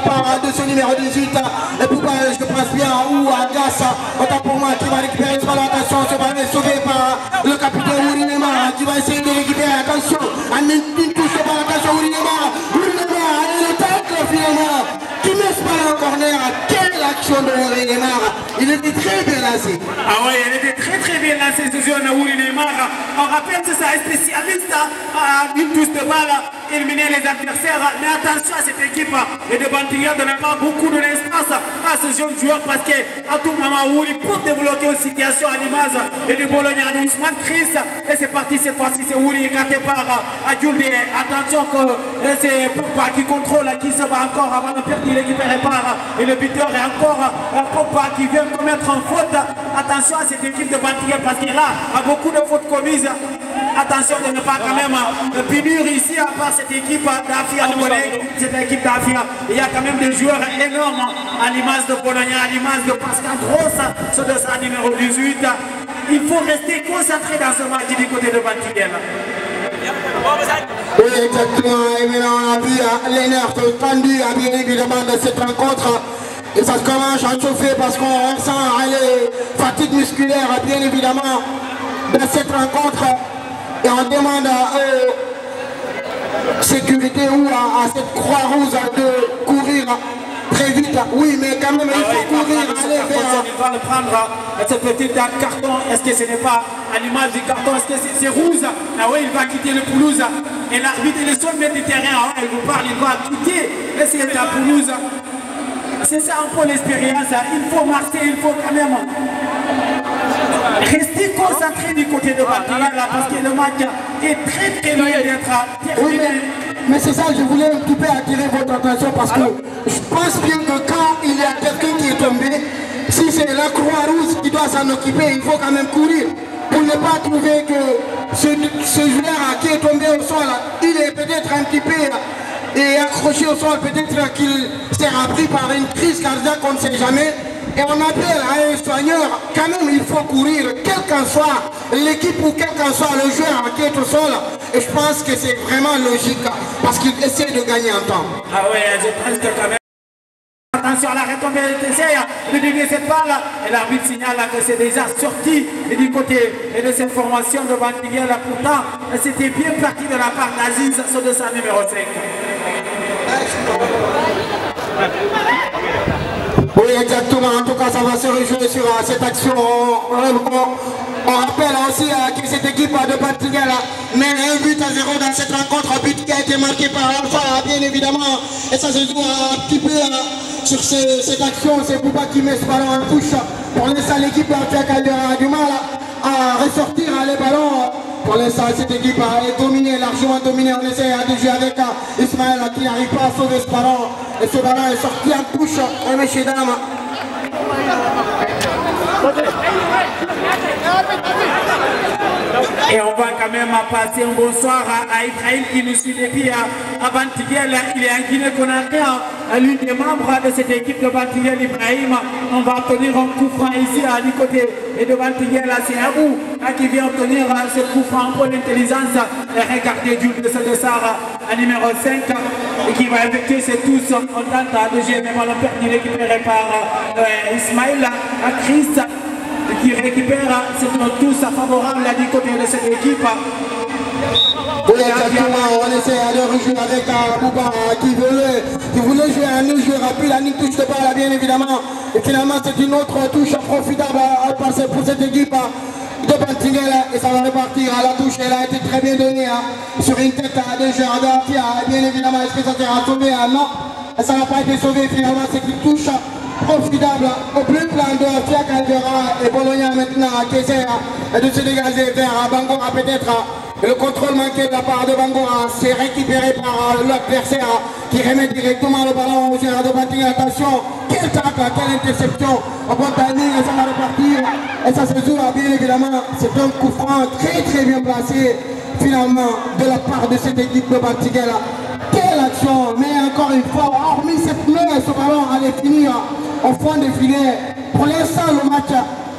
part de ce numéro 18. Et puis je pense bien où Agas, autant pour moi qui va récupérer ce ballon. Attention, ce ballon est sauvé par le capitaine Ourinema qui va essayer de récupérer. Attention, une touche de ballon. Attention, Ourinema, et le tacle finalement qui met ce ballon en corner. Quelle action de Ourinema. Il était très bien lancé. Ah ouais, il était très bien lancé ce jeune Ourinema. On rappelle que c'est un spécialiste à une touche de balle, éliminer les adversaires. Mais attention à cette équipe de Bantiguel de ne pas beaucoup de l'espace à ce jeune joueur parce qu'à tout moment où il peut débloquer une situation à l'image et de Bologna de Ousmane Chris. Et c'est parti cette fois-ci, c'est Ouli écarté par Adjouli. Attention que c'est Pogba qui contrôle, qui se bat encore avant de perdre, il récupère par et le buteur est encore Pogba qui vient commettre en faute. Attention à cette équipe de Bantiguel parce qu'il a beaucoup de fautes commises. Attention de ne pas quand même punir ici à part cette équipe d'Afia. Cette équipe d'Afia, il y a quand même des joueurs énormes à l'image de Bologna, à l'image de Pascal Gross, ce de sa numéro 18. Il faut rester concentré dans ce match du côté de Bantiguel. Oui, exactement. Et maintenant, on a vu les nerfs tendus, bien évidemment, de cette rencontre. Et ça commence à chauffer parce qu'on ressent les fatigues musculaires, bien évidemment, dans cette rencontre. Et on demande à sécurité ou à cette Croix-Rouge de courir très vite. Oui, mais quand même, il faut courir, aller vers... Il va le prendre, ce petit carton. Est-ce que ce n'est pas à l'image du carton? Est-ce que c'est rouge? Ah oui, il va quitter le pelouse. Et l'arbitre est le seul maître du terrain. Il vous parle, il va quitter. Et c'est la pelouse. C'est ça un peu l'expérience. Il faut marcher, il faut quand même rester concentré du côté de Bantiguel parce que le match est très loin d'être terminé. Oui, mais c'est ça, je voulais un petit peu attirer votre attention parce que je pense bien que quand il y a quelqu'un qui est tombé, si c'est la Croix-Rouge qui doit s'en occuper, il faut quand même courir pour ne pas trouver que ce joueur qui est tombé au sol, il est peut-être un petit peu accroché au sol, peut-être qu'il s'est appris par une crise cardiaque, on ne sait jamais. Et on appelle à un soigneur, quand même il faut courir, quelle qu'en soit l'équipe ou quel qu'en soit le joueur qui est au sol. Et je pense que c'est vraiment logique, parce qu'il essaie de gagner en temps. Ah oui, je pense que quand même... Attention à la retombée, il essaie de dévier cette balle. Et l'arbitre signale que c'est déjà sorti du côté de cette formation de Bantiguel. Pourtant, c'était bien parti de la part d'Aziz, sur de sa numéro 5. Oui, exactement. En tout cas, ça va se rejouer sur cette action. On rappelle aussi que cette équipe de Bantiguel mène 1-0 dans cette rencontre. Un but qui a été marqué par Alpha, bien évidemment. Et ça se joue un petit peu sur cette action. C'est Bouba qui met ce ballon en touche. Pour l'instant, l'équipe d'Alpha a du mal à ressortir les ballons. Pour l'instant, cette équipe est dominée, largement dominée. On essaie de jouer avec Ismaël qui n'arrive pas à sauver ce ballon. Et ce ballon est sorti en touche, messieurs, dames. Et on va quand même passer un bonsoir à Ibrahim qui nous suit depuis à Bantiguel. Il est en Guinée-Conakry, l'une des membres de cette équipe de Bantiguel, Ibrahim. On va obtenir un coup franc ici du côté de Bantiguel. C'est Abou qui vient obtenir ce coup franc pour l'intelligence. Regardez Jules de Sadessar à numéro 5 et qui va effectuer ses tous en tente de jeu. Mais on a perdu récupéré par Ismaël Chris, qui récupère cette touche favorable du côté de cette équipe. Oui, exactement, on essaie de rejouer avec Bouba qui voulait jouer un jeu rapide, une touche de balle bien évidemment. Et finalement c'est une autre touche profitable à passer pour cette équipe de Bantiguel. Et ça va repartir à la touche, elle a été très bien donnée sur une tête de joueur d'Afia. Bien évidemment, est-ce que ça sera sauvé? Non, et ça n'a pas été sauvé finalement, c'est une touche profitable au plus plan de Afia Caldera et Bologna maintenant qui essaie de se dégager vers Bangora peut-être. Le contrôle manqué de la part de Bangora, c'est récupéré par l'adversaire qui remet directement le ballon au joueur de Bantiguel. Attention, quel tacle, quelle interception au bon timing, et ça va repartir. Et ça se joue bien évidemment, c'est un coup franc très bien placé finalement de la part de cette équipe de Bantiguel. Quelle action, mais encore une fois, hormis cette main, ce ballon allait finir au fond des filets. Pour l'instant, le match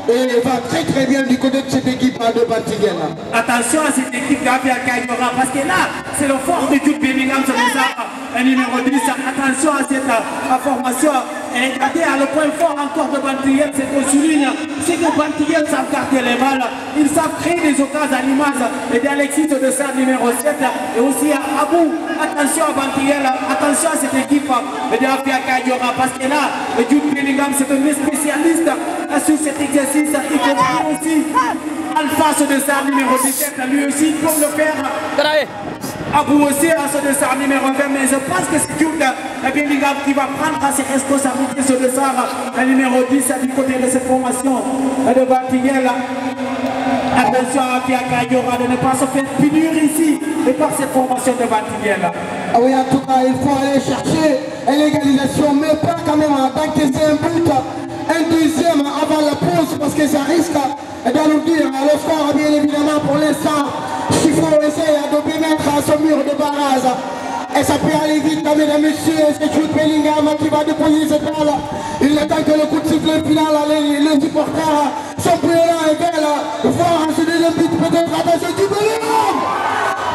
et va très bien du côté de cette équipe de Bantiguel. Attention à cette équipe d'Afia Kayora, parce que là, c'est le fort de Jude Bellingham, c'est un numéro 10. Attention à cette formation. Et regardez à le point fort encore de Bantiguel, c'est qu'on souligne, c'est que Bantiguel savent garder les balles, ils savent créer des occasions à l'image et d'Alexis de sa numéro 7 et aussi à Abou. Attention à Bantiguel, attention à cette équipe de Afia Kayora, parce que là, Jude Bellingham, c'est un spécialiste sur cet exercice. Il comprend aussi Alpha de sa numéro 17, lui aussi pour le faire. Abou aussi à ce de sa numéro 20, mais je pense que c'est Jude Bellingham qui va prendre ses responsabilités sur le Sahara, le numéro 10 du côté de cette formation de Bantiguel. Attention à Afia Kayora de ne pas se faire punir ici et par cette formation de Bantiguel. Ah oui, en tout cas, il faut aller chercher une égalisation, mais pas quand même d'encaisser un but, un deuxième avant la pause, parce que ça risque d'alourdir le score, bien évidemment, pour l'instant. Il faut essayer de mettre à ce mur de barrage. Et ça peut aller vite, mesdames et messieurs. C'est Jude Bellingham qui va déposer cette balle. Il attend que le coup de sifflet final, les supporters sont plus là et veulent voir ce deuxième but peut-être. Attention, Jude Bellingham!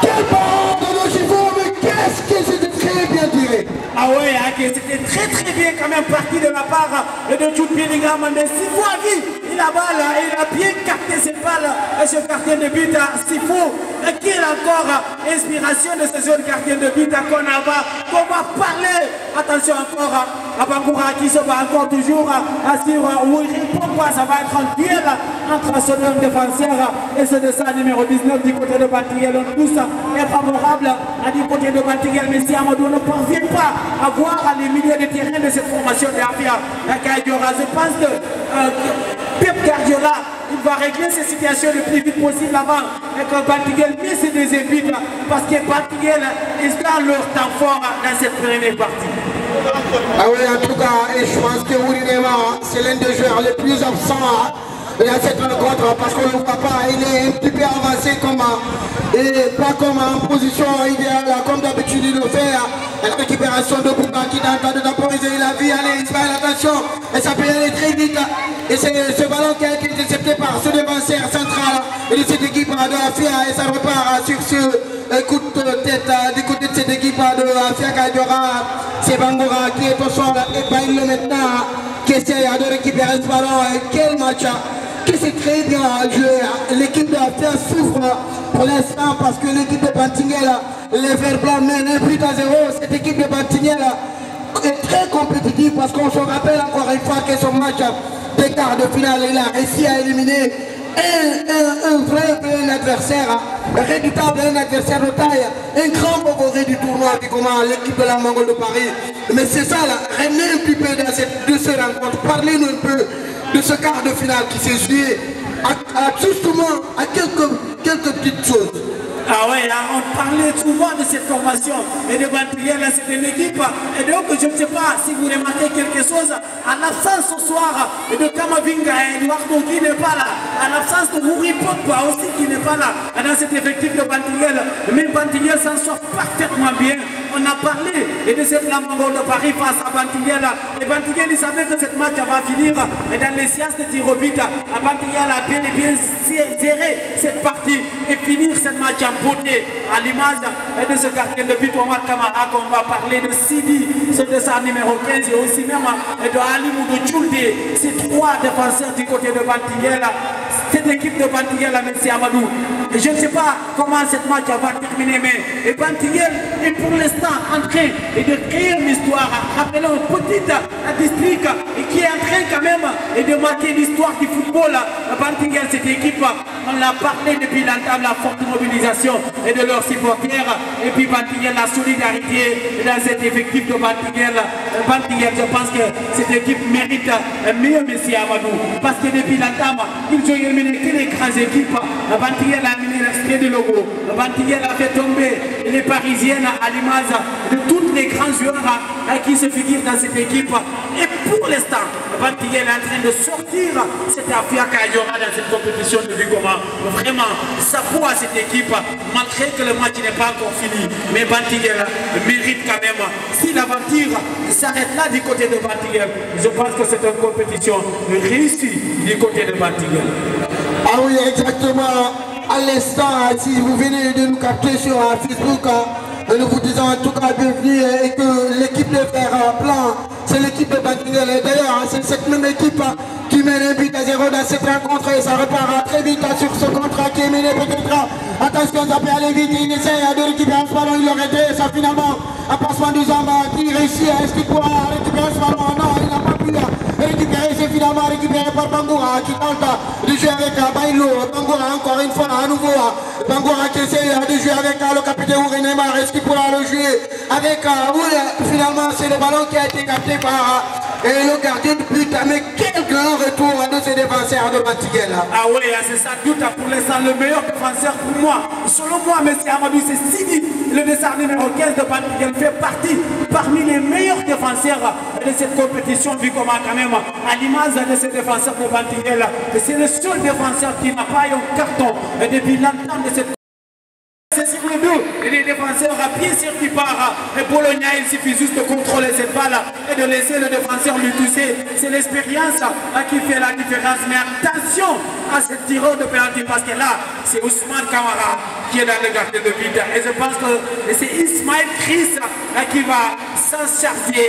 Quel parole de nos chiffons, mais qu'est-ce que c'était très bien tiré! Ah ouais, c'était très bien quand même parti de la part de Jude Bellingham, mais 6 fois vie, il a balle, il a bien capté cette balle, et ce gardien de but, s'il faut, qu'il a encore inspiration de ce jeune gardien de but qu'on va parler. Attention encore à Bangoura qui se bat encore toujours sur où il répond pas, ça va être un duel entre son homme défenseur et ce de sa numéro 19 du côté de Bantiguel. Tous est favorable du côté de Bantiguel, mais si Amadou ne parvient pas à voir les milieux de terrain de cette formation de Afia Kayora, je pense que Pep Guardiola, il va régler ces situations le plus vite possible avant et que Bantiguel met ses deuxième buts, parce que Bantiguel est dans leur temps fort dans cette première partie. Ah oui, en tout cas, et je pense que Oulinema, c'est l'un des joueurs les plus absents à cette rencontre, parce qu'on ne le voit pas, il est un petit peu avancé comme, et pas comme en position idéale, comme d'habitude il le fait. La récupération de Bouba qui est en train de temporiser la vie. Allez, Ismaël, attention, et ça peut aller très vite. Et c'est ce ballon qui a été intercepté par ce défenseur central de cette équipe de Afia, et ça repart sur ce coup de tête du côté de cette équipe de Afia Kayora. C'est Bangoura qui est au sol et Baïlo maintenant qui essaie de récupérer ce ballon. Et quel match qui s'est très bien joué. L'équipe de Afia souffre pour l'instant parce que l'équipe de Bantiguel, les Verts Blancs mènent 1 but à 0. Cette équipe de Bantiguel est très compétitive parce qu'on se rappelle encore une fois que son match des quarts de finale, il a réussi à éliminer un vrai adversaire, redoutable, un adversaire de taille, un grand favori du tournoi qui commence l'équipe de la Mongole de Paris. Mais c'est ça, là, revenez un petit peu de ce rencontre, parlez-nous un peu de ce quart de finale qui s'est joué justement à quelques petites choses. Ah ouais, on parlait souvent de cette formation et de Bantiguel, c'est une équipe. Et donc, je ne sais pas si vous remarquez quelque chose, à l'absence ce soir de Kamavinga et Eduardo qui n'est pas là, à l'absence de Mouri Pogba aussi qui n'est pas là, dans cet effectif de Bantiguel. Mais Bantiguel s'en sort parfaitement bien. On a parlé de cette Lamangol de Paris face à Bantiguel. Et Bantiguel, il savait que cette match va finir dans les séances de tir au but. Bantiguel a bien et bien géré cette partie et finir cette match en beauté à l'image de ce gardien de but Omar Kamara qu'on va parler de Sidi, c'est de sa numéro 15 et aussi même de Alimou de Tchoulde, ces 3 défenseurs du côté de Bantiguel. Cette équipe de Bantiguel a merci Amadou. Et je ne sais pas comment cette match va terminer, mais Bantiguel est pour l'instant en train de créer une histoire. Rappelons un petit district qui est en train quand même de marquer l'histoire du football. Bantiguel, cette équipe, on l'a parlé depuis longtemps, la forte mobilisation et de leurs supporters. Et puis Bantiguel, la solidarité dans cet effectif de Bantiguel. Bantiguel, je pense que cette équipe mérite mieux, monsieur Amadou. Parce que depuis longtemps, ils ont éliminé que les grandes équipes. Bantiguel a éliminé l'extrait de logo. Bantiguel a fait tomber les Parisiennes à l'image de tous les grands joueurs qui se figurent dans cette équipe. Et pour l'instant, Bantiguel est en train de sortir cette Afia Kayora dans cette compétition de Vigoma. vraiment chapeau à cette équipe, malgré que le match n'est pas encore fini. Mais Bantiguel mérite quand même. Si l'aventure s'arrête là du côté de Bantiguel, je pense que c'est une compétition réussie du côté de Bantiguel. Ah oui, exactement. À l'instant, si vous venez de nous capter sur Facebook, nous vous disons en tout cas bienvenue et que l'équipe de Fer Plan, c'est l'équipe de Bantiguel. Et d'ailleurs, c'est cette même équipe qui mène un but à 0 dans cette rencontre et ça repart très vite sur ce contrat qui est mené peut-être. Attention, ça peut aller vite, il essaie de récupérer ce ballon, il l'aurait été, ça finalement, un passement du Zamba qui réussit, est-ce qu'il pourra récupérer ce ballon? Non, il n'a pas pu récupérer, c'est finalement récupéré par Bangoura qui tente de jouer avec Bailo. Bangoura encore une fois, à nouveau, Bangoura qui essaie de jouer avec le capitaine Ouri Neymar, est-ce qu'il pourra le jouer avec finalement c'est le ballon qui a été capté par le gardien de but, mais quel grand retour de ces défenseurs de Bantiguel. Ah oui, c'est ça doute pour l'instant le meilleur défenseur pour moi. Selon moi, M. Amadou, c'est Sidi, le défenseur numéro 15 de Bantiguel, fait partie parmi les meilleurs défenseurs de cette compétition, vu comment quand même, à l'image de ces défenseurs de Bantiguel, c'est le seul défenseur qui n'a pas eu un carton depuis l'entente de cette. C'est sur le dos et les défenseurs bien sûr qui part. Et Bologna, il suffit juste de contrôler cette balle et de laisser le défenseur lui toucher. C'est l'expérience qui fait la différence. Mais attention à ce tireur de pénalty parce que là, c'est Ousmane Kamara qui est dans le gardien de but. Et je pense que c'est Ismaël Chris qui va s'en charger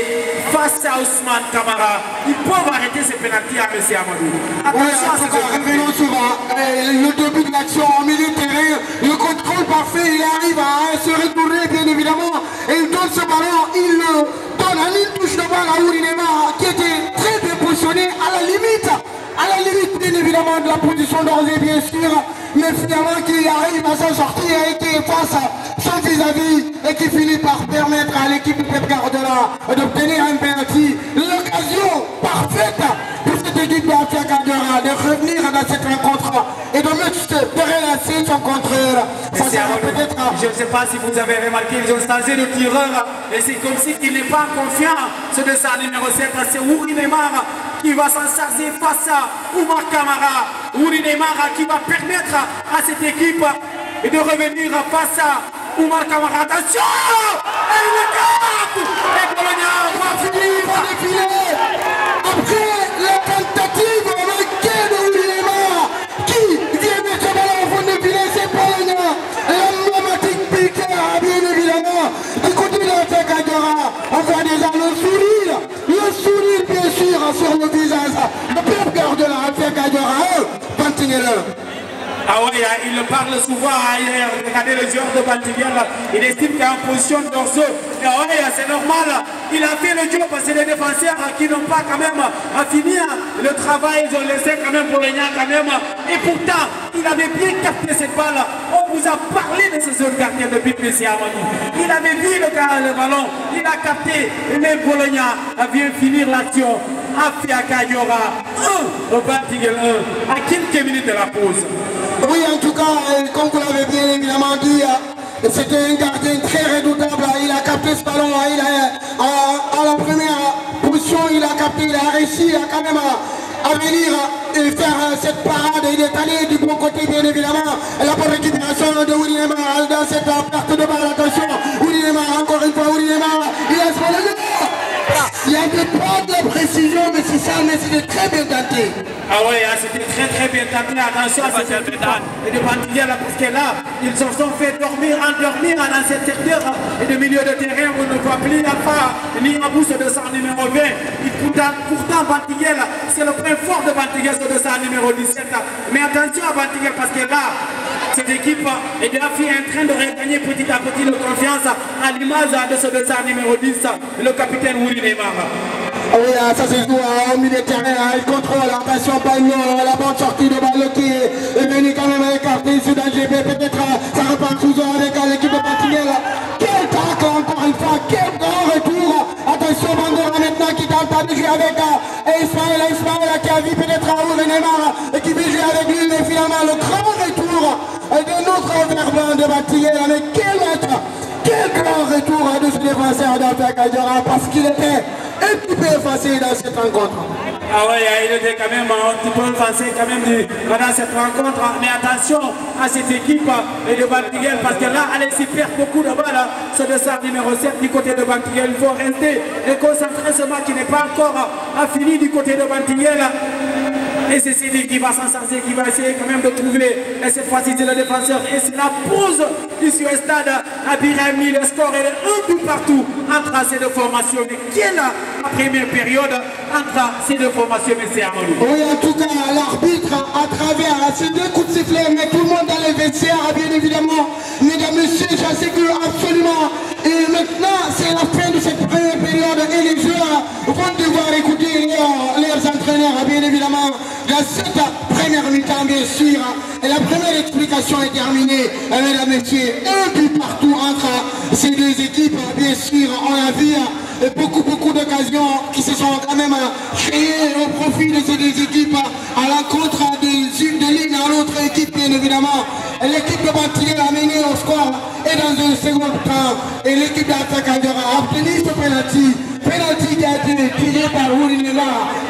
face à Ousmane Kamara. Ils peuvent arrêter ces pénaltys à M. Amadou. Attention à ce que revenons sur le début de l'action en milieu de terrain. Le contrôle parfait, il arrive à se retourner bien évidemment et il donne ce ballon, il le donne à une touche de balle à Ouri Neymar qui était très bien positionné à la limite bien évidemment de la position d'Orgé bien sûr, mais finalement qui arrive à s'en sortir et qui face à son vis-à-vis et qui finit par permettre à l'équipe de Pep Guardiola d'obtenir un penalty. L'occasion parfaite pour cette équipe de Pep Guardiola de revenir dans cette rencontre et de relancer son contrôle. Je ne sais pas si vous avez remarqué, ils ont changé de tireur et c'est comme si il n'est pas confiant. Ce dessin numéro 7, c'est Ouri Neymar qui va s'en charger face à Oumar Kamara. Ouri Neymar qui va permettre à cette équipe de revenir face à Oumar Kamara. Attention! Et il le capte! Et Bologna va finir! Après la tentative manquée de Ouri Neymar qui vient mettre ce ballon au fond de filet, c'est Bologna. L'emblématique piqueur, bien évidemment, du côté de la Guardiola. On voit déjà le sourire bien sûr sur le visage de Pep Guardiola, Pep Guardiola, Bantiguel. Ah oui, il parle souvent, regardez le joueur de Bantiguel, il estime qu'il est en position de dorso. Ah oui, c'est normal, il a fait le job, c'est les défenseurs qui n'ont pas quand même fini le travail, ils ont laissé quand même Bologna quand même. Et pourtant, il avait bien capté cette balle. On vous a parlé de ce seul gardien de but, M. Amadou. Il avait vu le ballon, il a capté, mais Bologna vient finir l'action. Afia Kayora 1, Bantiguel 1, à quelques minutes de la pause. Oui, en tout cas, comme vous l'avez bien évidemment dit, c'était un gardien très redoutable. Il a capté ce ballon, à la première position, il a capté, il a réussi quand même à venir et faire cette parade. Il est allé du bon côté, bien évidemment. La bonne récupération de Ouri Neymar dans cette perte de balle. Attention, Ouri Neymar, encore une fois, Ouri Neymar, il laisse pour le jeu. Il y a des points de précision, mais c'est ça, mais c'était très bien tenté. Ah oui, c'était très bien tenté. Attention à cette étape de Bantiguel, parce que là, ils se sont fait endormir dans cette secteur et de milieu de terrain où on ne voit plus Alpha ni Abous de son numéro 20. Pourtant, Bantiguel, c'est le point fort de Bantiguel, ce de son numéro 17. Mais attention à Bantiguel, parce que là, cette équipe est déjà en train de regagner petit à petit de confiance à l'image de ce de son numéro 10, le capitaine Ouri Neymar. Oui, ça se joue au milieu de terrain, il contrôle, attention, la bonne sortie de balle qui est venue quand même écarter sur l'AGB, peut-être ça repart toujours avec l'équipe de Bantiguel. Quel tacle encore une fois, quel grand retour. Attention, Bangoura maintenant qui tente de jouer avec Ismaël qui a vu peut-être Ouri Neymar et qui veut jouer avec lui, mais finalement le grand retour de notre verbin de Bantiguel. Mais quel grand retour de ce défenseur d'Afrique Guardiola parce qu'il était un petit peu effacé dans cette rencontre. Ah ouais, il était quand même un petit peu offensé quand même pendant cette rencontre. Mais attention à cette équipe de Bantiguel parce que là, elle perd beaucoup de balles. Ce dossard numéro 7 du côté de Bantiguel. Il faut rester et concentrer ce match qui n'est pas encore fini du côté de Bantiguel. Et c'est Sidi qui va s'en sortir, qui va essayer quand même de trouver. Et cette fois-ci, c'est le défenseur. Et c'est la pause ici au stade à Birami. Le score est un but partout entre ces deux formations. Mais quelle la première période entre ces deux formations, M. Amadou? Oui, en tout cas, l'arbitre, à travers ces deux coups de sifflet, met tout le monde dans les vestiaires, bien évidemment. Mesdames, messieurs, j'assure absolument. Et maintenant, c'est la fin de cette première période et les joueurs vont devoir écouter leurs entraîneurs, bien évidemment. Dans cette première mi-temps, bien sûr, et la première explication est terminée. Mesdames, messieurs, un but partout entre ces deux équipes, bien sûr. On a vu beaucoup d'occasions qui se sont quand même créées au profit de ces deux équipes à l'encontre de l'une à l'autre équipe, bien évidemment. L'équipe de Bantiguel a mené au score et dans un second temps, et l'équipe d'Attaque a obtenu ce penalty. Penalty qui a été tiré par Ourinela,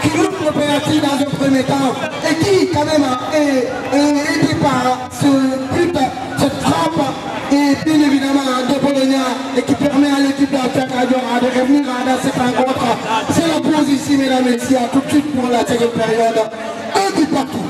qui loupe le penalty dans un premier temps et qui quand même est aidé par ce but, cette frappe et bien évidemment de Bologna et qui permet à l'équipe d'Attaque de revenir dans cette rencontre. C'est la pause ici, mesdames et messieurs, tout de suite pour la seconde période. Un but partout.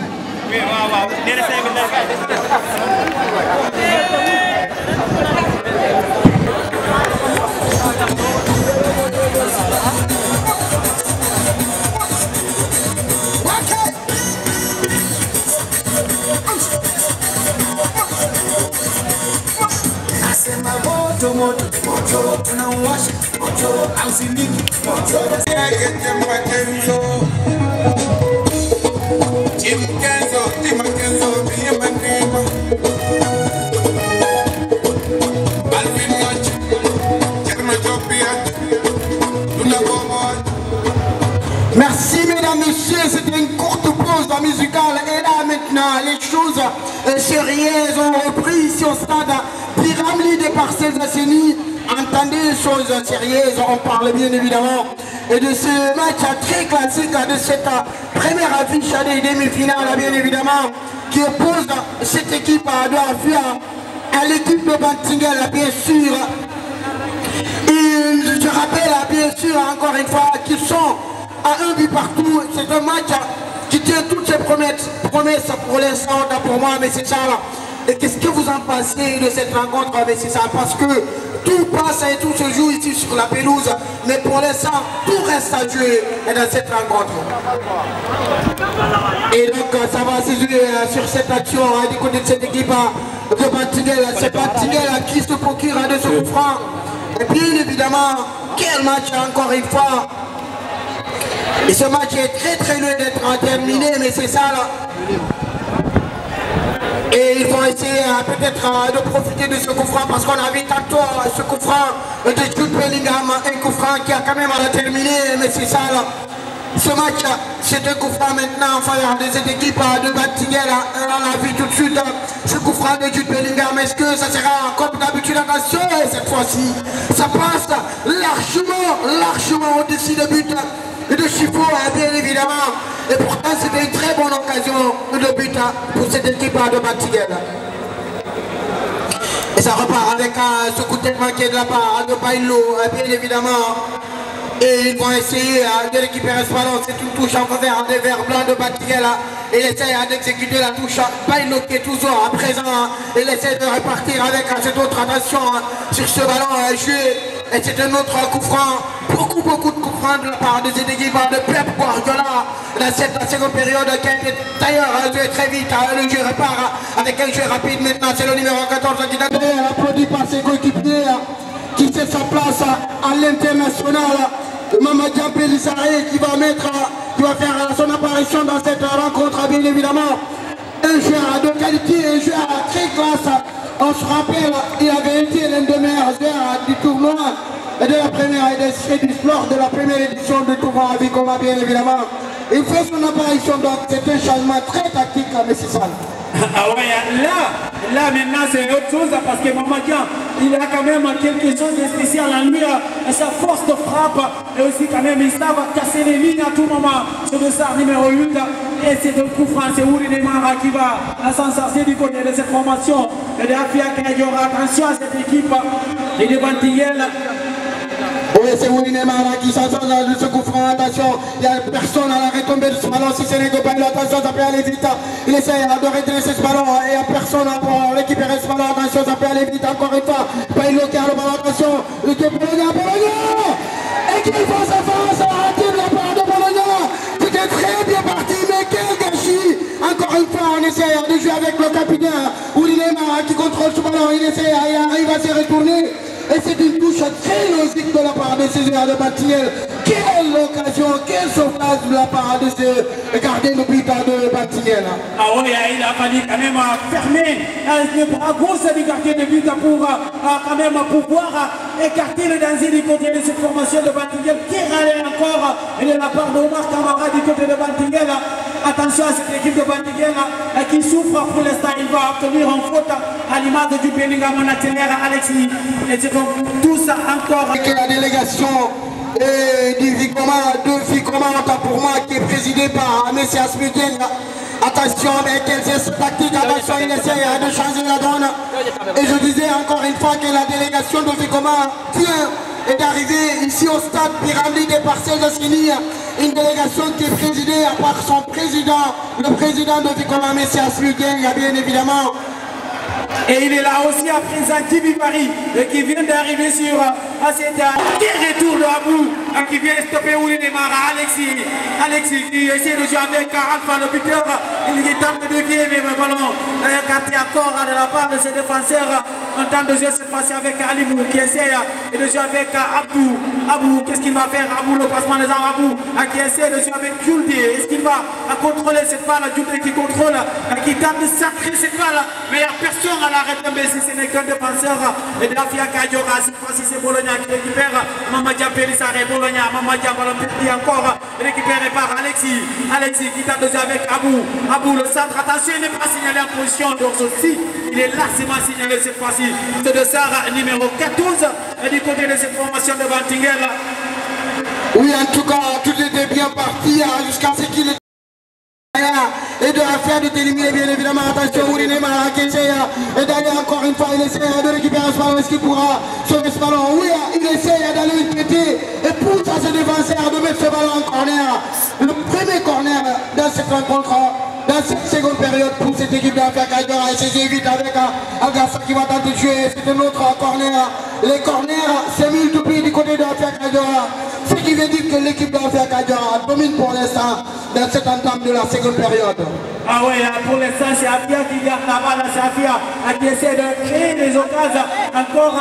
Merci mesdames, messieurs, c'était une courte pause musicale et là maintenant les choses sérieuses ont repris ici au stade Biramli des Parcelles Asseni. Entendez les choses sérieuses, on parle bien évidemment et de ce match très classique, de cette première affiche des demi-finales bien évidemment qui oppose cette équipe de Afia à l'équipe de Bantiguel bien sûr. Et je rappelle bien sûr encore une fois qu'ils sont à un but partout. C'est un match qui tient toutes ses promesses pour l'instant pour moi, mais c'est ça là. Et qu'est-ce que vous en pensez de cette rencontre? Mais c'est ça, parce que tout passe et tout se joue ici sur la pelouse, mais pour l'instant tout reste à jouer dans cette rencontre. Et donc ça va se jouer sur cette action du côté de cette équipe de Bantiguel. C'est Bantiguel qui se procure de ce coup franc. Et bien évidemment, quel match encore une fois. Et ce match est très loin d'être terminé, mais c'est ça là. Et ils vont essayer peut-être de profiter de ce coup franc parce qu'on a vu tantôt ce coup franc de Jude Bellingham, un coup franc qui a quand même terminé, mais c'est ça là. Ce match, c'est un coup franc maintenant en faveur de cette équipe de Bantiguel. On a vu tout de suite ce coup franc de Jude Bellingham. Est-ce que ça sera comme d'habitude? Attention, et cette fois-ci, ça passe largement au-dessus de but de Chifo, bien évidemment. Et pourtant, c'était une très bonne occasion de but pour cette équipe de Bantiguel. Et ça repart avec ce coup de tête manqué de la part de Bailo, bien évidemment. Et ils vont essayer de récupérer ce ballon. C'est une touche en faveur des verts blancs de Bantiguel. Il essaie d'exécuter la touche. Bailo qui est toujours à présent. Il essaie de repartir avec cette autre attention sur ce ballon joué. Et c'est un autre coup franc. Beaucoup de coups francs de la part de cette équipe de Pep Guardiola dans cette seconde période qui a été d'ailleurs joué très vite. Le jeu repart avec un jeu rapide maintenant. C'est le numéro 14 qui est applaudi par ses coéquipiers qui sait sa place à l'international. Mamadou Pelissaré qui va faire son apparition dans cette rencontre bien évidemment. Un joueur de qualité, un joueur très classe. On se rappelle, il avait été l'un des meilleurs joueurs du tournoi et de la première édition, lors de la première édition du tournoi Vicoma bien évidemment. Il fait son apparition, donc c'est un changement très tactique à Messissal. Ah ouais, là maintenant c'est autre chose parce que Mamadjan, il a quand même quelque chose de spécial en lui, sa force de frappe et aussi quand même il savent casser les lignes à tout moment sur le star numéro 8 et c'est un coup franc, c'est Ouri Neymar qui va s'en sortir du côté de cette formation et de Afia Kadiora. Attention à cette équipe et de Bantigel. Oui, c'est Ouri Neymar qui s'en sort de ce coup franc. Attention, il n'y a personne à la retombée de ce ballon. Si c'est les copains, attention, ça peut aller vite. Il essaie de redresser ce ballon et il n'y a personne pour récupérer ce ballon. Attention, ça peut aller vite encore une fois. Pas une locale, le ballon, attention. L'équipe Bologna. Et qu'il face à face, arrêté de la part de Bologna. C'était très bien parti, mais quel gâchis. Encore une fois, on essaie de jouer avec le capitaine Ouri Neymar qui contrôle ce ballon. Il essaie, il arrive à se retourner. Et c'est une touche très logique de la part de César de Bantigel. Quelle occasion, quel sauvetage de la part de ce gardien de but de Bantigel. Ah oui, il a fallu quand même fermer le bras gauche du gardien de but pour quand même pouvoir écarter le danger du côté de cette formation de Bantigel qui râlait encore de la part de Omar Kamara du côté de Bantigel. Attention à cette équipe de Bantigel qui souffre pour l'instant. Il va obtenir en faute à l'image du Bellingham, on accélère Alexis. Et c'est donc tout ça encore. Et que la délégation du Ficoma, autant pour moi, qui est présidée par M. Asmudien. Attention avec quel geste tactique, attention, il essaie de changer la donne. Et je disais encore une fois que la délégation de Ficoma vient d'arriver ici au stade Pyramide des Parcelles de Sini. Une délégation qui est présidée par son président, le président de Ficoma, M. Asmudien, bien évidemment. Et il est là aussi à présent, Tibi Paris, qui vient d'arriver sur cet retour de Abou, qui vient stopper Ouri Neymar, Alexis qui essaie de jouer avec Alpha, le buteur, il tente de dévier, mais le ballon écarté encore de la part de ses défenseurs. On tente de jouer cette fois-ci avec Alimou qui essaie de jouer avec Abou, qu'est-ce qu'il va faire? Abou, le passement des armes, Abou, qui essaie de jouer avec Julde. Est-ce qu'il va contrôler cette balle? Julde qui contrôle, qui tente de sacrer cette balle, mais il n'y a personne à la retombée si ce n'est qu'un défenseur et de la Afia Kadiora. Cette fois-ci c'est Bologna qui récupère Mamadjan Périssaré. Bologna, Mamadjan ballon perdu encore, récupéré par Alexis qui tente de jouer avec Abou, le centre. Attention, il n'est pas signalé en position d'orthosie, il est largement signalé cette fois-ci. C'est de Sarah numéro 14 et du côté de cette formation de Bantigel. Oui, en tout cas, tout était bien parti jusqu'à ce qu'il et de la faire de t'éliminer, bien évidemment. Attention, Ouri Neymar qui essaie d'aller encore une fois, il essaie de récupérer ce ballon. Est-ce qu'il pourra sauver ce ballon? Oui, il essaie d'aller le péter et pousse à ses défenseurs de mettre ce ballon en corner. Le premier corner dans cette rencontre, dans cette seconde période pour cette équipe d'Afia Kadiora. Et c'est vite avec Agassa qui va tenter de jouer. C'est un autre corner. Les corners se multiplient du côté d'Afia Kadiora. Ce qui veut dire que l'équipe d'Afia Kadiora domine pour l'instant dans cette entame de la seconde période. Ah oui, pour l'instant, c'est Afia qui garde la balle, c'est Afia qui essaie de créer des occasions. Encore,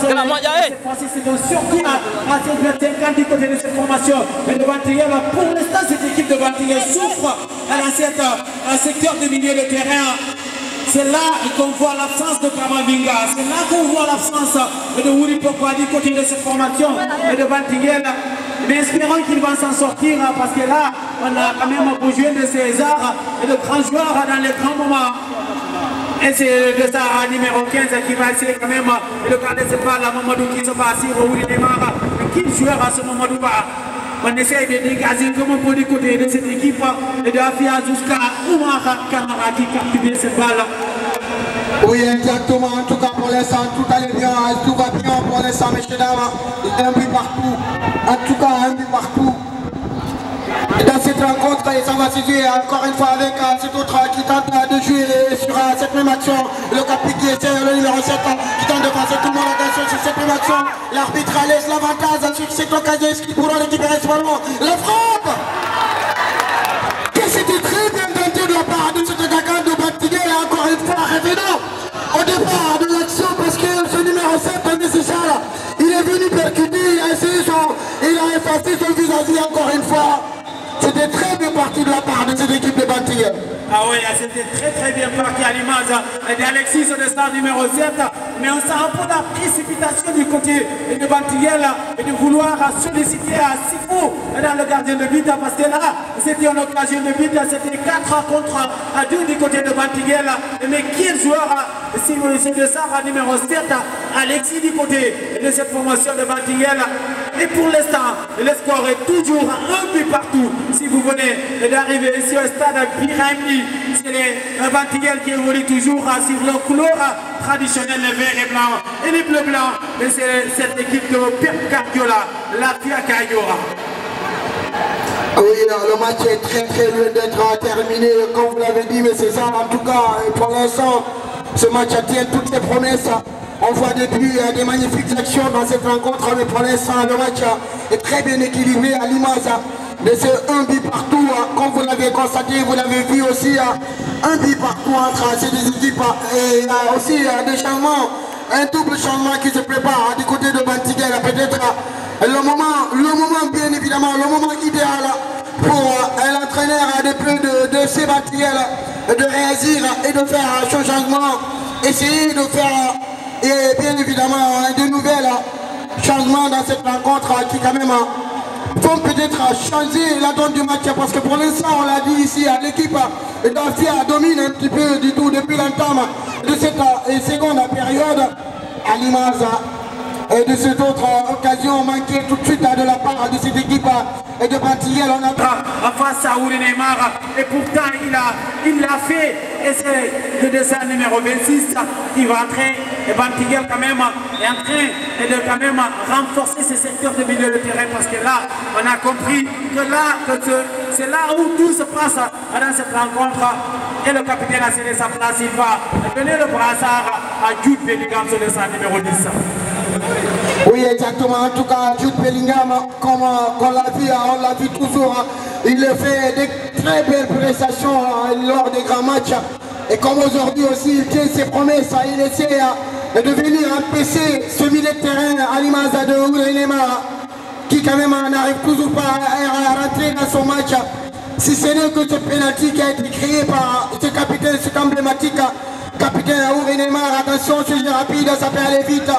cette fois-ci, c'est de sortir à cette 50 du côté de cette formation. Mais de Bantigel, pour l'instant, cette équipe de Bantigel souffre dans un secteur de milieu de terrain. C'est là qu'on voit l'absence de Kamavinga, c'est là qu'on voit l'absence de Ouri Pogba du côté de cette formation et de Bantigel. Mais espérons qu'il va s'en sortir parce que là, on a quand même besoin de César et de grands joueurs dans les grands moments. Et c'est de ça numéro 15 qui va essayer quand même de garder cette balle à Mamadou qui se passe sur Ouri Neymar. Qui joueur à ce Mamadou va? On essaie de dégager comme on peut du côté de cette équipe et de Afia jusqu'à Omar Kamara qui capture cette balle. Oui, exactement. En tout cas, pour l'instant, tout allait bien. Tout va bien pour l'instant, messieurs, dames. Il y a un but partout. En tout cas, un but partout. Et dans cette rencontre, ça va se jouer encore une fois avec cet autre qui tente de jouer sur cette même action. Le capitaine qui essaie, le numéro 7, qui tente de passer tout le monde attention sur cette même action. L'arbitre laisse l'avantage sur cette occasion. Est-ce qu'ils pourront récupérer ce ballon? La frappe! Que c'était très bien tenté de la part de cet attaquant de Bantigel. Et encore une fois, revenant au départ de l'action parce que ce numéro 7 nécessaire, il est venu percuter, il a essayé il a effacé son visage encore une fois. C'était très bien parti de la part de cette équipe de Bantigel. Ah oui, c'était très bien parti à l'image d'Alexis de stade numéro 7. Mais on sent un peu la précipitation du côté de Bantigel et de vouloir solliciter à Sifo dans le gardien de but parce que là, c'était une occasion de but, c'était 4 contre 2 du côté de Bantiguel. Mais quel joueur, c'est de ça, numéro 7, Alexis du côté de cette formation de Bantiguel. Et pour l'instant, le score est toujours un but partout. Si vous venez d'arriver ici au stade Pyramide, c'est les Bantiguel qui évolue toujours sur leur couleur traditionnelle, les verts et blancs et les bleus blancs. Et c'est cette équipe de Pep Guardiola, la FIA Cayora. Oui, le match est très loin d'être terminé, comme vous l'avez dit, mais c'est ça en tout cas. Et pour l'instant, ce match tient toutes les promesses. On voit depuis des magnifiques actions dans cette rencontre, mais pour l'instant, le match est très bien équilibré à l'image de ce 1 but partout. Comme vous l'avez constaté, vous l'avez vu aussi, 1 but partout entre ces deux équipes. Et aussi des changements, un double changement qui se prépare du côté de Bantiguel. Peut-être le moment bien évidemment, le moment idéal pour l'entraîneur de ces Bantiguel de réagir et de faire son changement, essayer de faire et bien évidemment de nouvelles changements dans cette rencontre qui quand même vont peut-être changer la donne du match parce que pour l'instant on l'a dit ici, l'équipe d'Afia domine un petit peu du tout depuis l'entame de cette seconde période à l'image de cette autre occasion manquée tout de suite de la part de cette équipe de Bantiguel. On a face à Ouli Neymar et pourtant il l'a fait et c'est le dessin numéro 26 qui va entrer et Bantiguel quand même est en train de quand même renforcer ce secteur de milieu de terrain parce que là on a compris que c'est là où tout se passe dans cette rencontre et le capitaine a cédé sa place, il va donner le brassard à Jude Bellingham sur le dessin numéro 10. Oui, exactement. En tout cas, Jude Bellingham, comme on l'a vu toujours, il fait de très belles prestations lors des grands matchs. Et comme aujourd'hui aussi, il tient ses promesses, il essaie de venir empêcher ce milieu de terrain à l'image de Ouli Neymar, qui quand même n'arrive toujours pas à rentrer dans son match. Si ce n'est que ce pénalty qui a été créé par ce capitaine, ce emblématique capitaine Ouli Neymar. Attention, ce jeu rapide, ça peut aller vite.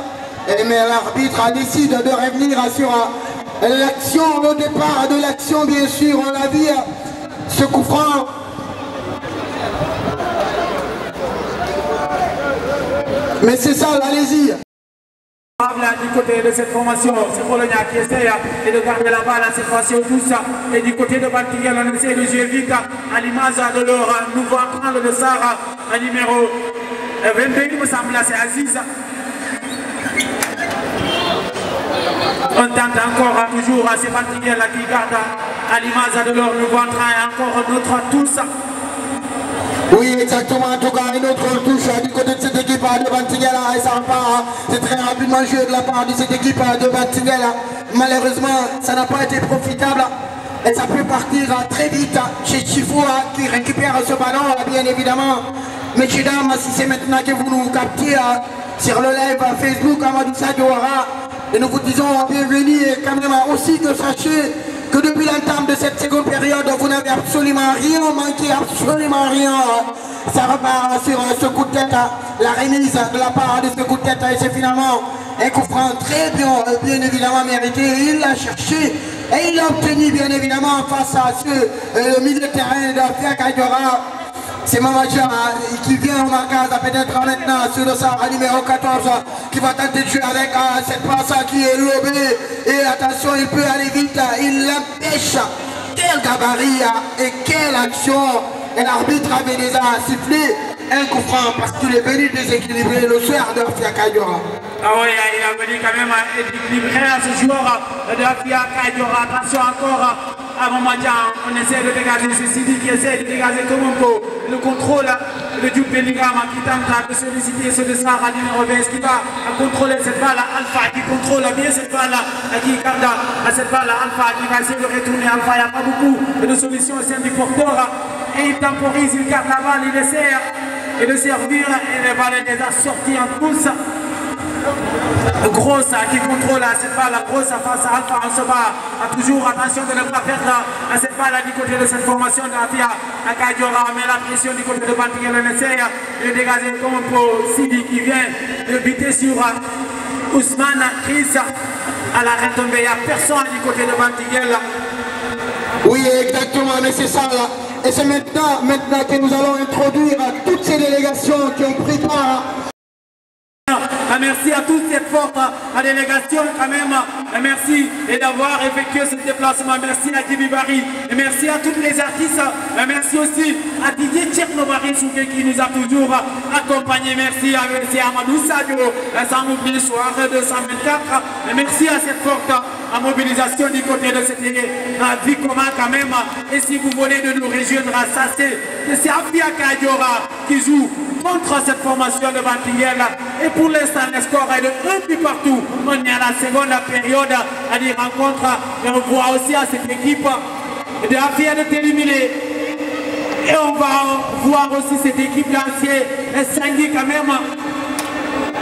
Mais l'arbitre décide de revenir sur l'action, le départ de l'action, bien sûr, on l'a vu, ce coup franc. Mais c'est ça, allez-y. Du côté de cette formation, c'est Bologna qui essaie de garder la balle à cette fois-ci tous. Et du côté de Bantiguel, on essaie de jouer vite à l'image de leur nouveau entrant de Sarah, numéro 22, il me semble, c'est Aziz. On tente encore toujours à ces Bantiguel qui gardent à l'image de leur nouveau entrant et encore notre tous. Oui, exactement. En tout cas, une autre touche du côté de cette équipe de Bantiguel et ça repart. C'est très rapidement joué de la part de cette équipe de Bantiguel. Malheureusement, ça n'a pas été profitable. Et ça peut partir très vite chez Chifou qui récupère ce ballon, bien évidemment. Messieurs, dames, si c'est maintenant que vous nous captez sur le live Facebook Amadou Diawara, et nous vous disons bienvenue et quand même aussi que sachez que depuis l'entame de cette seconde période, vous n'avez absolument rien manqué, absolument rien. Ça repart sur ce coup de tête, la remise de la part de ce coup de tête, et c'est finalement un coup franc très bien évidemment mérité. Il l'a cherché et il l'a obtenu bien évidemment face à ce milieu de terrain de Fia Cayora. C'est Mamadja qui vient au marquage peut-être maintenant sur le Sahara numéro 14 qui va tenter de jouer avec cette passe qui est lobée. Et attention, il peut aller vite, il l'empêche. Quel gabarit et quelle action. Et l'arbitre avait déjà sifflé un coup franc parce qu'il est venu déséquilibrer le soir de Fia Cayora. Ah oui, il a venu quand même équilibrer ce joueur de Fia Cayora. Attention encore. À Mamadja, on essaie de dégager ce Sidi qui essaie de dégager comme un peu le contrôle de Jude Bellingham qui tente de solliciter ce de Sarah numéro 20 qui va contrôler cette balle. Alpha qui contrôle bien cette balle, qui garde à cette balle. Alpha qui va essayer de retourner. Alpha, il n'y a pas beaucoup de solutions au sein du porteur. Et il temporise, il garde la balle, il essaie de servir et les balles les a sorties en tous. Grosse qui contrôle cette balle, grosse face à Alpha, on se bat toujours, attention de ne pas perdre à cette balle du côté de cette formation de la FIA à Cayora, mais la pression du côté de Bantiguel, on essaie de dégager comme pour Sidi qui vient de buter sur Ousmane Chris à la retombée, il n'y a personne du côté de Bantiguel. Oui, exactement, mais c'est ça là. Et c'est maintenant que nous allons introduire toutes ces délégations qui ont pris part. Merci à toute cette forte délégation quand même. Merci d'avoir effectué ce déplacement. Merci à Dibi Bari. Et merci à tous les artistes. Merci aussi à Didier Tchernobari qui nous a toujours accompagnés. Merci à Amadou Sadio, sans oublier soirée 224. Et merci à cette forte mobilisation du côté de cette vie commune quand même. Et si vous venez de nous rejoindre, ça c'est Afia Kadiora qui joue contre cette formation de Bantingel. Et pour l'instant, le score est de 1 but partout. On est à la seconde période à des rencontres. Et on voit aussi à cette équipe de Afia de t'éliminer. Et on va voir aussi cette équipe d'anciens Sangui quand même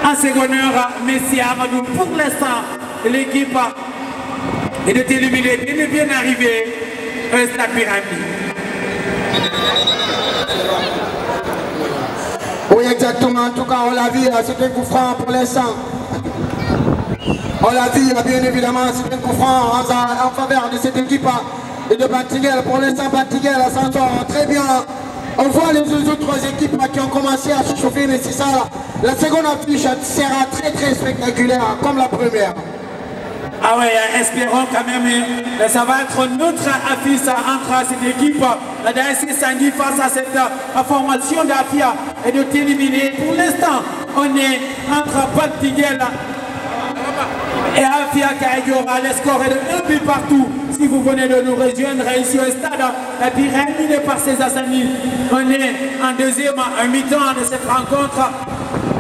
en seconde heure. Messi Amadou. Pour l'instant, l'équipe est de t'éliminer. Il est bien arrivé au Stade Pyramide. Oui, exactement. En tout cas, on l'a vu, c'est un coup franc pour l'instant. On l'a vu, bien évidemment, c'est un coup franc en faveur de cette équipe de Bantingel. Pour l'instant, Bantingel s'en sort très bien. On voit les autres équipes qui ont commencé à se chauffer, mais c'est ça. La seconde affiche sera très très spectaculaire, comme la première. Ah ouais, espérons quand même, ça va être notre affiche entre cette équipe d'AS Sangui face à cette formation d'Afia et de t'éliminer. Pour l'instant, on est entre Bantingel et Afia Kadiora. Le score est de 1 but partout. Si vous venez de nous rejoindre ici au stade Pyramide par ces Assani, on est en deuxième mi-temps de cette rencontre.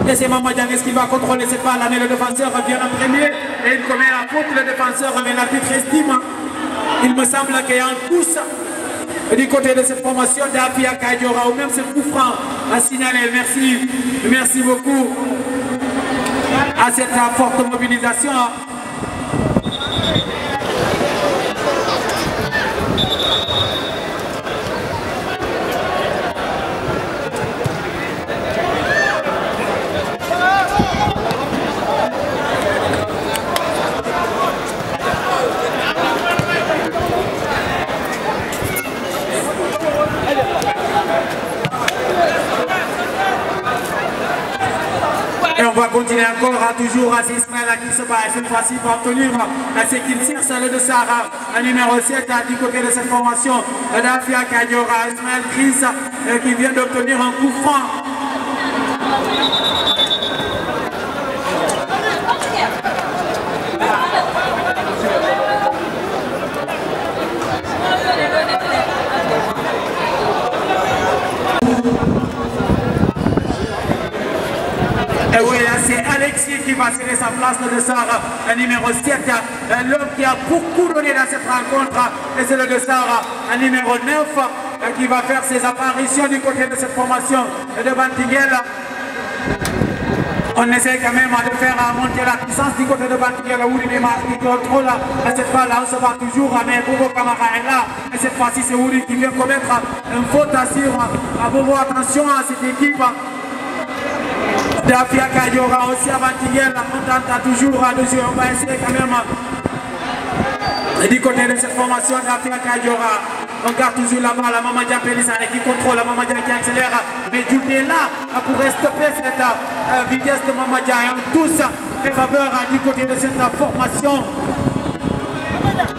Et c'est Mamadou qui va contrôler cette balle, mais le défenseur vient en premier et il commet la faute, le défenseur, mais l'arbitre estime. Il me semble qu'il y a un pouce du côté de cette formation d'Afia Kadiora, ou même ce coup franc à signaler. Merci beaucoup à cette forte mobilisation. Et on va continuer encore toujours à Ismaël qui se bat cette fois-ci pour obtenir ce qu'il cherche le de Sarah, numéro 7 du côté de cette formation d'Afia Kadiora. Ismaël Chris qui vient d'obtenir un coup franc. Et oui, là c'est Alexis qui va céder sa place de Sarah, numéro 7, l'homme qui a beaucoup donné dans cette rencontre, et c'est le de Sarah, numéro 9, qui va faire ses apparitions du côté de cette formation de Bantingel. On essaie quand même de faire monter la puissance du côté de Bantingel, où il est qui contrôle cette balle, on se bat toujours, mais Bobo Kamara est là, et cette fois-ci c'est Ouri qui vient commettre une faute à Bobo. Attention à cette équipe d'Afia Kadiora aussi à Bantingel, on tente toujours de jouer, on va essayer quand même du côté de cette formation d'Afia Kadiora. On garde toujours la balle, Mamadou Pelissane qui contrôle, Mamadou qui accélère, mais Djoudi est là pour stopper cette vitesse de Mamadou. Et on tous en faveur du côté de cette formation.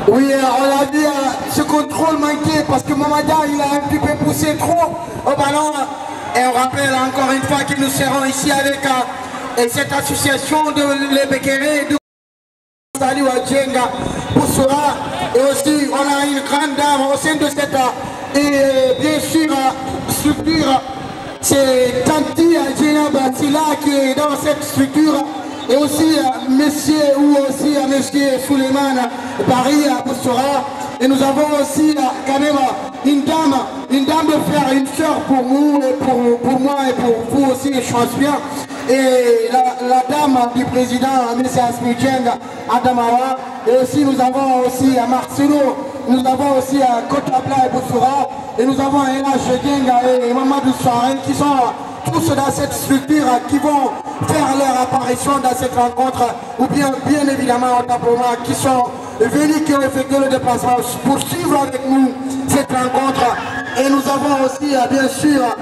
Oui, on l'a dit, ce contrôle manqué parce que Mamadou il a un petit peu poussé trop au ballon. Et on rappelle encore une fois que nous serons ici avec cette association de l'Ebekere, de Sali Wadjenga, Boussora, et aussi on a une grande dame au sein de cette bien sûr structure, c'est Tanti Adjena Batila qui est dans cette structure, et aussi monsieur ou aussi monsieur Suleiman Paris à Boussora. Et nous avons aussi quand même une dame de fer, une soeur pour nous, et pour moi et pour vous aussi, je pense bien. Et la dame du président, M. Asmidjeng Adamawa. Et aussi nous avons aussi à Marcelo, nous avons aussi à Kotabla et Boussura. Et nous avons Ela Chegenga et Mamadou Soaren qui sont tous dans cette structure qui vont faire leur apparition dans cette rencontre. Ou bien évidemment au Tapoma qui sont venus qui ont effectué le déplacement pour suivre avec nous cette rencontre. Et nous avons aussi, bien sûr,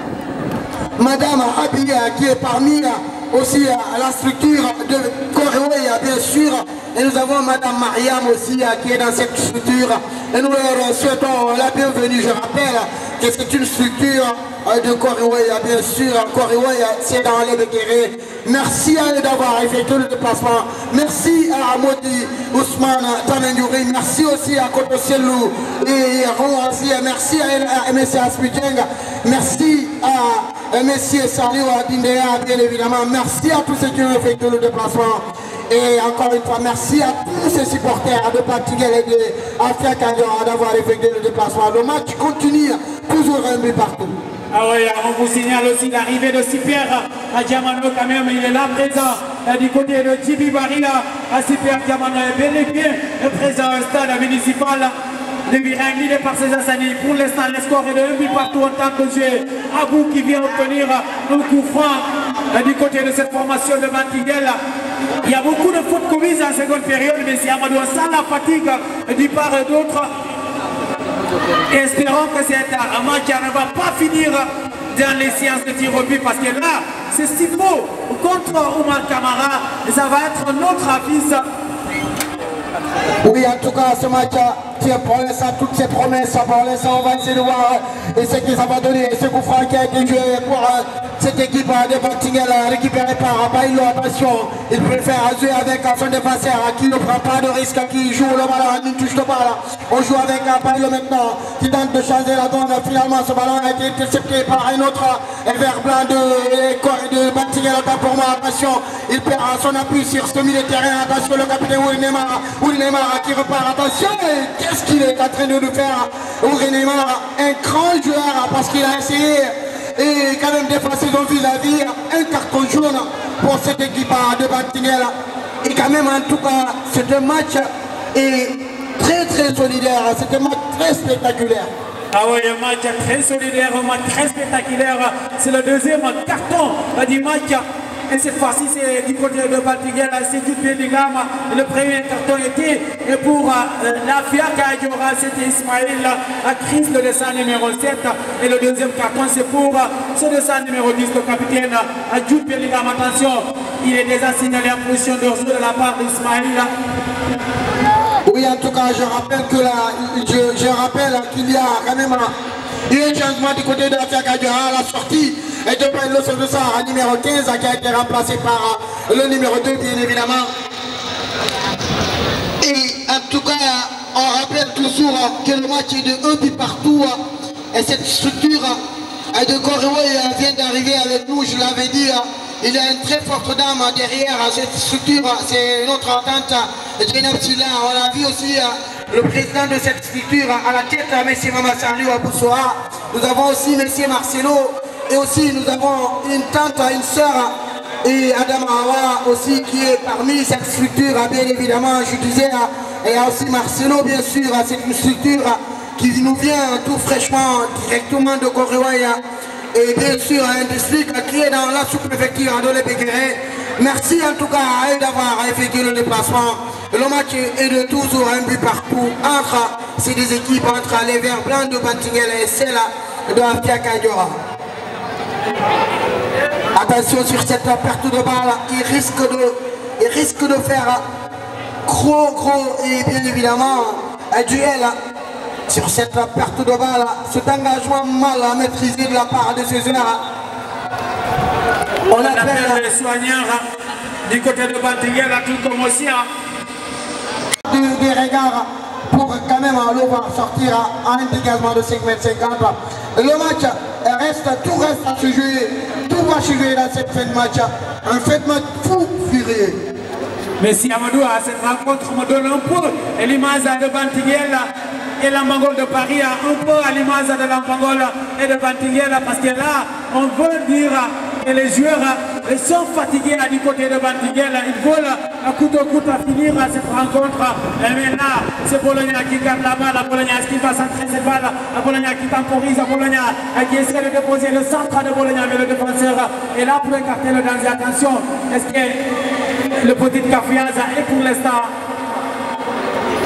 Madame Abia qui est parmi aussi la structure de Koréoué, bien sûr. Et nous avons Madame Mariam aussi qui est dans cette structure. Et nous leur souhaitons la bienvenue. Je rappelle que c'est une structure de Koréoué, bien sûr. Koréoué, c'est dans les Békéré. Merci à eux d'avoir effectué le déplacement. Merci à Modi Ousmane Tanendouri. Merci aussi à Kotoselou et Ron aussi. Merci à M. Aspiteng. Merci à M. Saliou Adindea, bien évidemment. Merci à tous ceux qui ont effectué le déplacement. Et encore une fois, merci à tous ces supporters de Patiguel et de Afia Kadiora d'avoir effectué le déplacement. Le match continue, toujours un but partout. Ah oui, on vous signale aussi l'arrivée de Super à Diamano quand même, il est là présent du côté de Djibi Barilla. À Super Diamano est bel et bien présent au stade municipal de Virang, l'idée par ses Assani. Pour l'instant, le score est de 1 but partout en tant que jeu. Abou qui vient obtenir un coup franc du côté de cette formation de Bantiguel. Il y a beaucoup de fautes commises en seconde période, mais si Amadou sent la fatigue du part et d'autre. Espérons que c'est un match qui ne va pas finir dans les séances de tir au but, parce que là, c'est Sifo contre Oumar Kamara, et ça va être notre avis. Oui, en tout cas, ce match, pour l'instant, toutes ces promesses, pour l'instant, on va essayer de voir ce que ça va donner. Ce coup franc qui a été joué pour cette équipe de Bantiguel récupérée par Bailo. Attention, il préfère jouer avec son défenseur qui ne prend pas de risque, qui joue le ballon, qui ne touche le ballon. On joue avec Bailo maintenant, qui tente de changer la donne. Finalement, ce ballon a été intercepté par un autre vert blanc de Bantiguel. Pour moi, attention, il perd son appui sur ce milieu de terrain. Attention, le capitaine Ourinema qui repart. Attention, qu'est-ce qu'il est en train de nous faire? Ourinema, un grand joueur, parce qu'il a essayé et quand même dépasser son vis-à-vis, un carton jaune pour cette équipe de Bantiguel. Et quand même, en tout cas, c'est un match très très solidaire, c'est un match très spectaculaire. Ah oui, un match très solidaire, un match très spectaculaire. C'est le deuxième carton du match. Et cette fois-ci, c'est du côté de Bantiguel, c'est du pied du gamme. Le premier carton était pour la FIA Kadiora, c'était Ismaël à Chris, le dessin numéro 7. Et le deuxième carton, c'est pour ce dessin numéro 10, le capitaine à Jude Pelligam. Attention, il est déjà signalé en position de jeu de la part d'Ismaël. Oui, en tout cas, je rappelle que qu'il y a quand même un changement du côté de la FIA Kadiora à la sortie. Et de Bailo Sodoussar, numéro 15, qui a été remplacé par le numéro 2, bien évidemment. Et en tout cas, on rappelle toujours que le match est de 1 but partout. Et cette structure de Koréoué vient d'arriver avec nous, je l'avais dit. Il y a une très forte dame derrière cette structure, c'est notre entente. On a vu aussi le président de cette structure à la tête, M. Mamasaliou Aboussoa. Nous avons aussi M. Marcelo. Et aussi nous avons une tante, une sœur et Adam Awa aussi qui est parmi cette structure, bien évidemment, je disais, et aussi Marcelo bien sûr, c'est une structure qui nous vient tout fraîchement directement de Koréoué et bien sûr un district qui est dans la sous-préfecture de l'Ébékéré. Merci en tout cas à eux d'avoir effectué le déplacement. Le match est de toujours un but partout entre ces deux équipes, entre les verts blancs de Bantiguel et celle de Afia Kadiora. Attention sur cette perte de balle, il risque de faire gros et bien évidemment un duel sur cette perte de balle, cet engagement mal à maîtriser de la part de ces joueurs. On appelle les soigneurs du côté de Bantiguel à toute commotion. Des regards pour quand même l'ouvrir sortir à un dégagement de 5,50 m. Le match tout reste à se jouer, tout va se jouer dans cette fin de match. Un fait de match fou furieux. Mais si Amadou à cette rencontre me donne un peu l'image de Bantiguel et l'Ambangol de Paris, un peu à l'image de l'Ambangol et de Bantiguel, parce que là, on veut dire que les joueurs sont fatigués du côté de Bantiguel. Ils veulent à coup à finir cette rencontre. Mais là, c'est Bologna qui garde la balle, Bologna qui va centrer cette balle, Bologna qui temporise, Bologna qui essaie de déposer le centre de Bologna avec le défenseur. Et là, pour écarter le danger, attention, est-ce que le petit Kafiaza est pour l'instant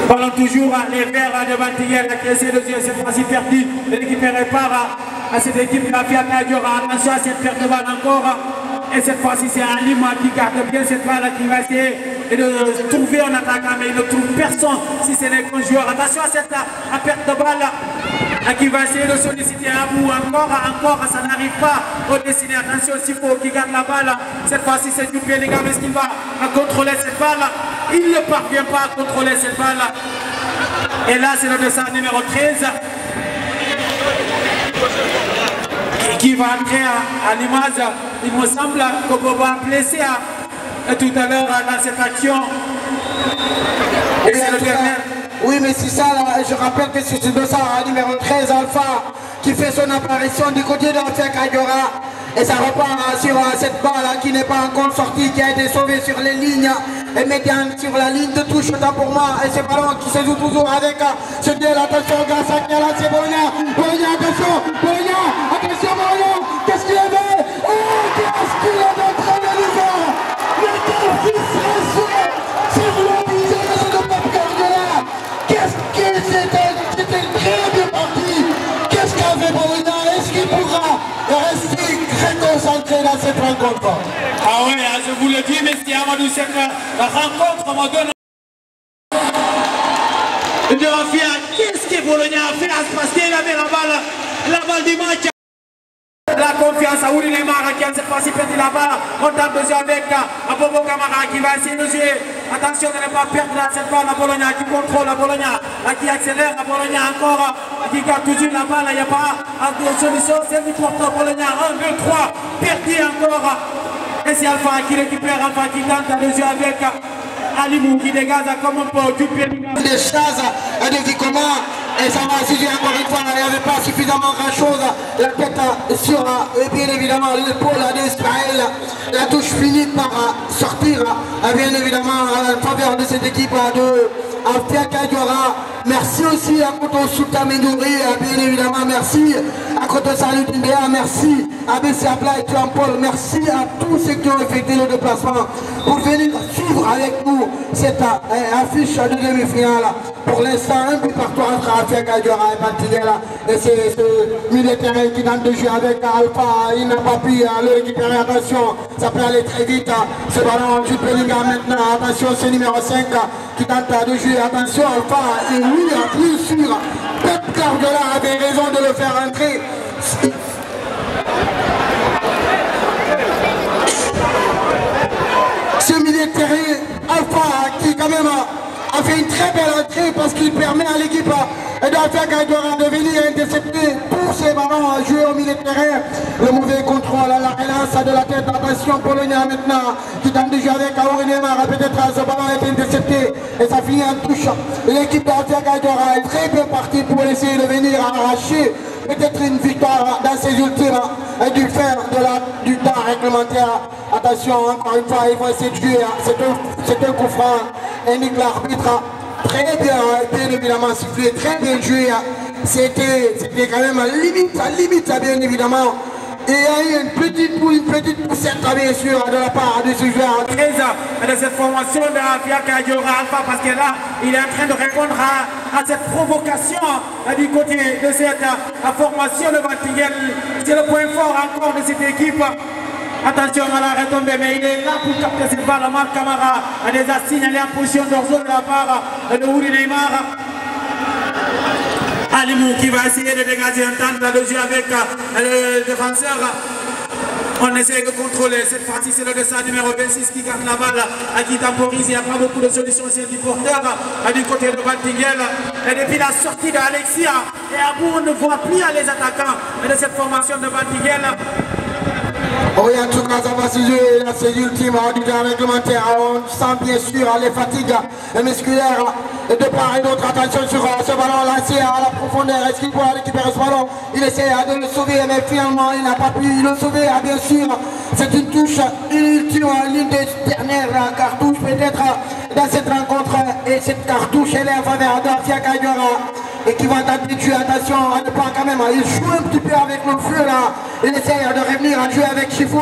Ballon toujours les verts de Bantiguel qui essaie de jouer cette fois-ci perdu. L'équipe répare à cette équipe de la Fiat Kadiora. Attention à cette perte de balle encore. Et cette fois-ci, c'est Alima qui garde bien cette balle qui va essayer de trouver un attaquant, mais il ne trouve personne si ce n'est qu'un joueur. Attention à cette perte de balle qui va essayer de solliciter Abou. Encore, ça n'arrive pas au dessiné. Attention, Sifo qui garde la balle. Cette fois-ci, c'est du Bellingham. Est-ce qu'il va contrôler cette balle? Il ne parvient pas à contrôler cette balle. Et là, c'est le dessin numéro 13 qui va entrer à l'image. Il me semble que Bobo a blessé tout à l'heure dans cette action. Et c'est le dernier. Oui, mais c'est ça, là, je rappelle que c'est ce dessin numéro 13 Alpha qui fait son apparition du côté de la Fiat Kadiora. Et ça repart sur cette balle qui n'est pas encore sortie, qui a été sauvée sur les lignes et médiane sur la ligne de touche, autant pour moi. Et ce ballon qui se joue toujours avec ce duel. Attention, grâce à Kiala, c'est Bologna. Bologna, attention, Bologna, attention, Bologna. Qu'est-ce qu'il avait? Oh, qu'est-ce qu'il est en train de lui faire? Mais quelle frustration! Si vous l'obligez de ne pas perdre là, qu'est-ce que c'était très bien parti. Qu'est-ce qu'a fait Bologna? Est-ce qu'il pourra rester très concentré dans cette rencontre? Ah oui, je vous le dis, messieurs Amadou, cette rencontre me donne de Rafia. Qu'est-ce que Bologna a fait parce qu'il avait la balle du match? La confiance à Ouli Neymar qui a cette fois-ci perdu la balle. On tente de jouer avec Bobo Camara qui va essayer de jouer. Attention de ne pas perdre cette balle à Bologna qui contrôle à Bologna, qui accélère à Bologna encore, qui garde toujours la balle. Il n'y a pas de solution. C'est du porte Bologna. 1, 2, 3. Perdu encore. Et c'est Alpha qui récupère, Alpha qui tente de jouer avec Alimou qui dégage comme un peu du pied. Des choses de Vicoma. Et ça va suffire encore une fois, il n'y avait pas suffisamment grand chose. La tête sur, bien évidemment, l'épaule d'Israël. La touche finit par sortir, bien évidemment, en faveur de cette équipe de Fiat Kadiora. Merci aussi à Koto Souta Medouri, bien évidemment, merci à Koto Salut Indéa, merci à BC Abla et Tuan Paul, merci à tous ceux qui ont effectué le déplacement pour venir suivre avec nous cette affiche de demi-finale. Pour l'instant, un but partout entre Fiat Kadiora et Bantiguel. Et c'est ce milieu de terrain qui tente de jouer avec Alpha. Il n'a pas pu le récupérer. Attention, ça peut aller très vite. Ce ballon du Bellingham maintenant. Attention, c'est numéro 5 qui tente de jouer. Attention, Alpha. Et oui, bien sûr, Pep Guardiola avait raison de le faire entrer. Ce milieu de terrain, Alpha, qui quand même a fait une très belle entrée parce qu'il permet à l'équipe de Fiat Kadiora de venir intercepter tous ces ballons joués au milieu de terrain. Le mauvais contrôle, la relance de la tête. Attention, Bologna maintenant qui tente de jouer avec Ouli Neymar. Peut-être ce ballon est intercepté et ça finit en touche. L'équipe de Fiat Kadiora est très bien partie pour essayer de venir arracher peut-être une victoire dans ses ultimes du fer du temps réglementaire. Attention, encore une fois, ils vont essayer de jouer. C'est un coup franc. Et Nick l'arbitre, très bien évidemment sifflé, très bien joué. C'était quand même limite, bien évidemment. Et il y a eu une petite poussette, bien sûr, de la part de ce joueur. 13 de cette formation de Fiat Kadiora Alpha, parce que là, il est en train de répondre à cette provocation du côté de cette formation de Bantiguel. C'est le point fort encore de cette équipe. Attention à la retombée, mais il est là pour capter cette balle. Marc Camara a déjà signalé en position d'orzo de la part de Ouli Neymar. Alimou qui va essayer de dégager un temps de jeu avec le défenseur. On essaie de contrôler. Cette fois-ci, c'est le dessin numéro 26 qui garde la balle, qui temporise. Il n'y a pas beaucoup de solutions sur du porteur du côté de Bantiguel. Et depuis la sortie d'Alexia et Abou, on ne voit plus les attaquants de cette formation de Bantiguel. Oui, en tout cas, ça va se jouer dans ces ultimes du temps réglementaire. On sent bien sûr les fatigues musculaires de part et d'autre. Attention sur ce ballon lancé à la profondeur. Est-ce qu'il pourra récupérer ce ballon? Il essaie de le sauver, mais finalement, il n'a pas pu le sauver. Bien sûr, c'est une touche, une ultime, l'une des dernières cartouches peut-être dans cette rencontre. Et cette cartouche, elle est en faveur de Fiat Kadiora. Et qui va tenter de jouer, attention, à ne pas quand même, il joue un petit peu avec le feu là, il essaie de revenir à jouer avec Chifo,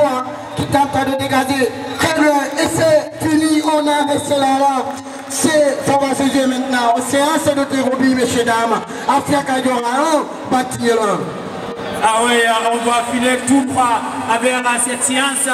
qui tente de dégager, très loin, et c'est fini, on a resté là, ça va se jouer maintenant. Séance de thérapie, messieurs, dames. Afia Kajora 1, Bâtille 1. Ah oui, on va filer tout droit avec cette séance.